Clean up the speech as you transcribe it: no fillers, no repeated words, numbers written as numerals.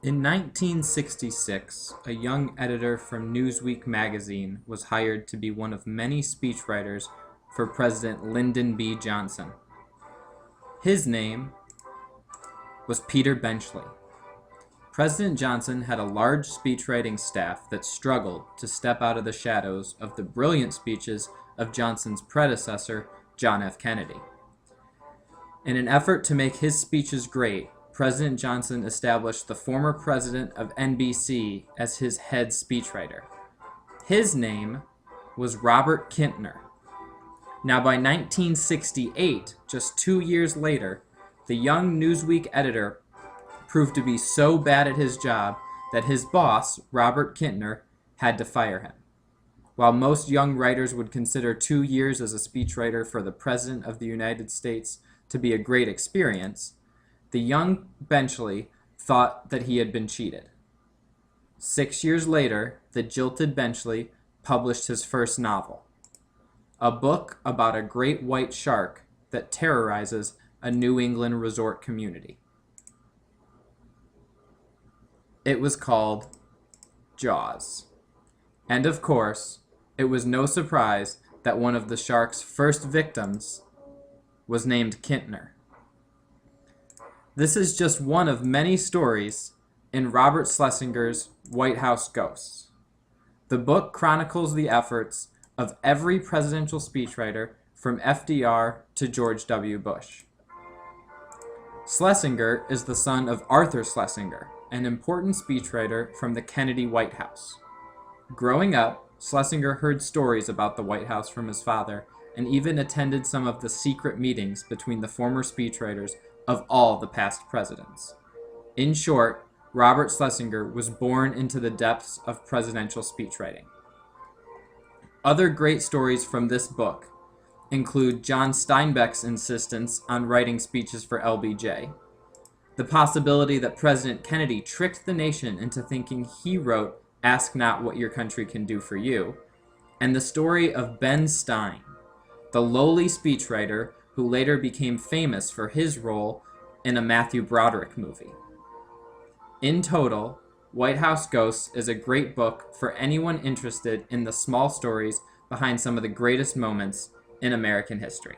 In 1966, a young editor from Newsweek magazine was hired to be one of many speechwriters for President Lyndon B. Johnson. His name was Peter Benchley. President Johnson had a large speechwriting staff that struggled to step out of the shadows of the brilliant speeches of Johnson's predecessor, John F. Kennedy. In an effort to make his speeches great, President Johnson established the former president of NBC as his head speechwriter. His name was Robert Kintner. Now by 1968, just 2 years later, the young Newsweek editor proved to be so bad at his job that his boss, Robert Kintner, had to fire him. While most young writers would consider 2 years as a speechwriter for the President of the United States to be a great experience, the young Benchley thought that he had been cheated. 6 years later, the jilted Benchley published his first novel, a book about a great white shark that terrorizes a New England resort community. It was called Jaws. And of course, it was no surprise that one of the shark's first victims was named Kintner. This is just one of many stories in Robert Schlesinger's White House Ghosts. The book chronicles the efforts of every presidential speechwriter from FDR to George W. Bush. Schlesinger is the son of Arthur Schlesinger, an important speechwriter from the Kennedy White House. Growing up, Schlesinger heard stories about the White House from his father and even attended some of the secret meetings between the former speechwriters of all the past presidents. In short, Robert Schlesinger was born into the depths of presidential speechwriting. Other great stories from this book include John Steinbeck's insistence on writing speeches for LBJ, the possibility that President Kennedy tricked the nation into thinking he wrote "Ask Not What Your Country Can Do for You," and the story of Ben Stein, the lowly speechwriter who later became famous for his role in a Matthew Broderick movie. In total, White House Ghosts is a great book for anyone interested in the small stories behind some of the greatest moments in American history.